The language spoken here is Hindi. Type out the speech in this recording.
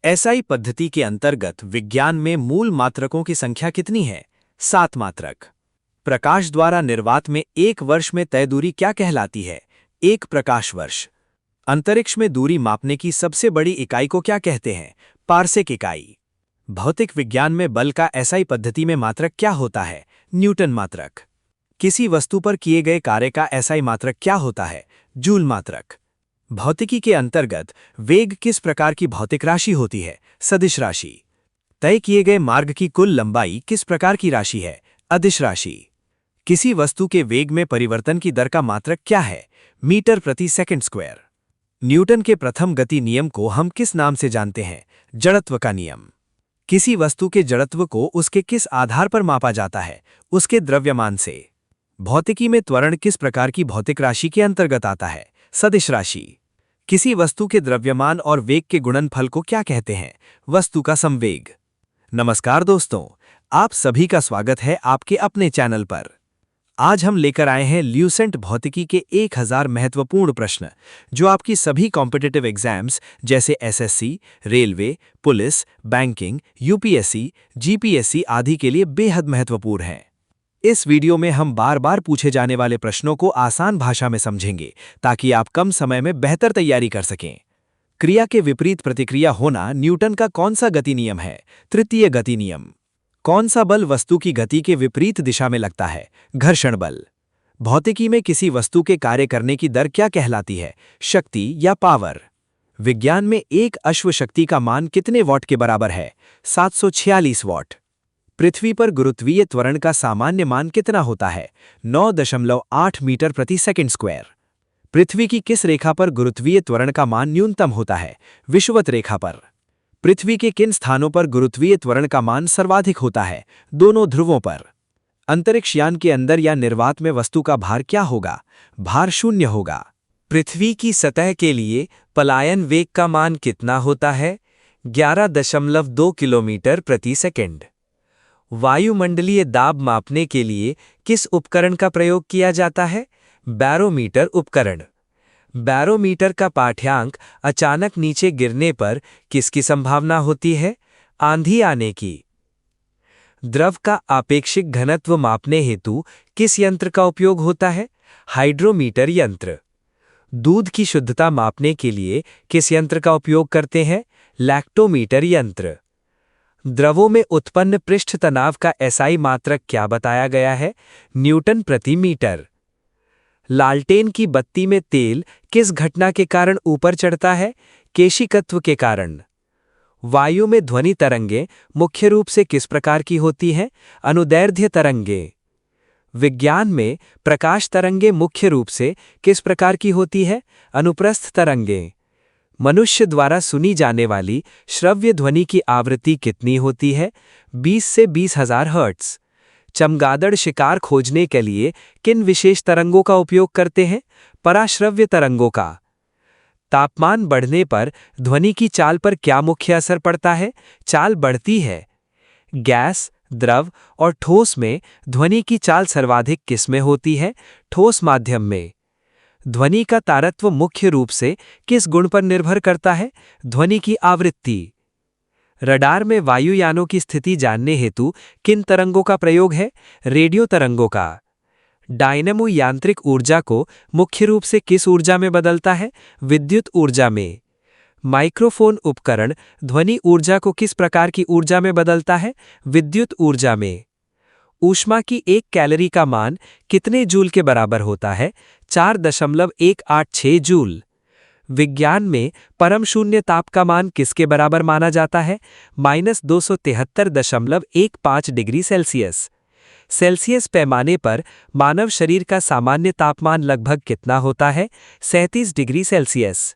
एसआई पद्धति के अंतर्गत विज्ञान में मूल मात्रकों की संख्या कितनी है? 7 मात्रक। प्रकाश द्वारा निर्वात में एक वर्ष में तय दूरी क्या कहलाती है? 1 प्रकाश वर्ष। अंतरिक्ष में दूरी मापने की सबसे बड़ी इकाई को क्या कहते हैं? पार्सेक इकाई। भौतिक विज्ञान में बल का एसआई पद्धति में मात्रक क्या होता है? न्यूटन मात्रक। किसी वस्तु पर किए गए कार्य का एसआई मात्रक क्या होता है? जूल मात्रक। भौतिकी के अंतर्गत वेग किस प्रकार की भौतिक राशि होती है? सदिश राशि। तय किए गए मार्ग की कुल लंबाई किस प्रकार की राशि है? अदिश राशि। किसी वस्तु के वेग में परिवर्तन की दर का मात्रक क्या है? मीटर प्रति सेकंड स्क्वायर। न्यूटन के प्रथम गति नियम को हम किस नाम से जानते हैं? जड़त्व का नियम। किसी वस्तु के जड़त्व को उसके किस आधार पर मापा जाता है? उसके द्रव्यमान से। भौतिकी में त्वरण किस प्रकार की भौतिक राशि के अंतर्गत आता है? सदिश राशि। किसी वस्तु के द्रव्यमान और वेग के गुणनफल को क्या कहते हैं? वस्तु का संवेग। नमस्कार दोस्तों, आप सभी का स्वागत है आपके अपने चैनल पर। आज हम लेकर आए हैं ल्यूसेंट भौतिकी के 1000 महत्वपूर्ण प्रश्न, जो आपकी सभी कॉम्पिटिटिव एग्जाम्स जैसे SSC, railway, police, banking, UPSC, GPSC आदि के लिए बेहद महत्वपूर्ण हैं। इस वीडियो में हम बार बार पूछे जाने वाले प्रश्नों को आसान भाषा में समझेंगे, ताकि आप कम समय में बेहतर तैयारी कर सकें। क्रिया के विपरीत प्रतिक्रिया होना न्यूटन का कौन सा गति नियम है? तृतीय गति नियम। कौन सा बल वस्तु की गति के विपरीत दिशा में लगता है? घर्षण बल। भौतिकी में किसी वस्तु के कार्य करने की दर क्या कहलाती है? शक्ति या पावर। विज्ञान में एक अश्व शक्ति का मान कितने वॉट के बराबर है? 746 वॉट। पृथ्वी पर गुरुत्वीय त्वरण का सामान्य मान कितना होता है? 9.8 मीटर प्रति सेकंड स्क्वायर। पृथ्वी की किस रेखा पर गुरुत्वीय त्वरण का मान न्यूनतम होता है? विषुवत रेखा पर। पृथ्वी के किन स्थानों पर गुरुत्वीय त्वरण का मान सर्वाधिक होता है? दोनों ध्रुवों पर। अंतरिक्ष यान के अंदर या निर्वात में वस्तु का भार क्या होगा? भार 0 होगा। पृथ्वी की सतह के लिए पलायन वेग का मान कितना होता है? 11.2 किलोमीटर प्रति सेकंड। वायुमंडलीय दाब मापने के लिए किस उपकरण का प्रयोग किया जाता है? बैरोमीटर उपकरण। बैरोमीटर का पाठ्यांक अचानक नीचे गिरने पर किसकी संभावना होती है? आंधी आने की। द्रव का आपेक्षिक घनत्व मापने हेतु किस यंत्र का उपयोग होता है? हाइड्रोमीटर यंत्र। दूध की शुद्धता मापने के लिए किस यंत्र का उपयोग करते हैं? लैक्टोमीटर यंत्र। द्रवों में उत्पन्न पृष्ठ तनाव का एसआई मात्रक क्या बताया गया है? न्यूटन प्रति मीटर। लालटेन की बत्ती में तेल किस घटना के कारण ऊपर चढ़ता है? केशिकत्व के कारण। वायु में ध्वनि तरंगें मुख्य रूप से किस प्रकार की होती हैं? अनुदैर्ध्य तरंगें। विज्ञान में प्रकाश तरंगें मुख्य रूप से किस प्रकार की होती है? अनुप्रस्थ तरंगें। मनुष्य द्वारा सुनी जाने वाली श्रव्य ध्वनि की आवृत्ति कितनी होती है? 20 से 20,000 हर्ट्ज। चमगादड़ शिकार खोजने के लिए किन विशेष तरंगों का उपयोग करते हैं? पराश्रव्य तरंगों का। तापमान बढ़ने पर ध्वनि की चाल पर क्या मुख्य असर पड़ता है? चाल बढ़ती है। गैस, द्रव और ठोस में ध्वनि की चाल सर्वाधिक किस में होती है? ठोस माध्यम में। ध्वनि का तारत्व मुख्य रूप से किस गुण पर निर्भर करता है? ध्वनि की आवृत्ति। रडार में वायुयानों की स्थिति जानने हेतु किन तरंगों का प्रयोग है? रेडियो तरंगों का। डायनेमो यांत्रिक ऊर्जा को मुख्य रूप से किस ऊर्जा में बदलता है? विद्युत ऊर्जा में। माइक्रोफोन उपकरण ध्वनि ऊर्जा को किस प्रकार की ऊर्जा में बदलता है? विद्युत ऊर्जा में। ऊष्मा की 1 कैलोरी का मान कितने जूल के बराबर होता है? 4.186 जूल। विज्ञान में परम शून्य ताप का मान किसके बराबर माना जाता है? -273.15 डिग्री सेल्सियस। सेल्सियस पैमाने पर मानव शरीर का सामान्य तापमान लगभग कितना होता है? 37 डिग्री सेल्सियस।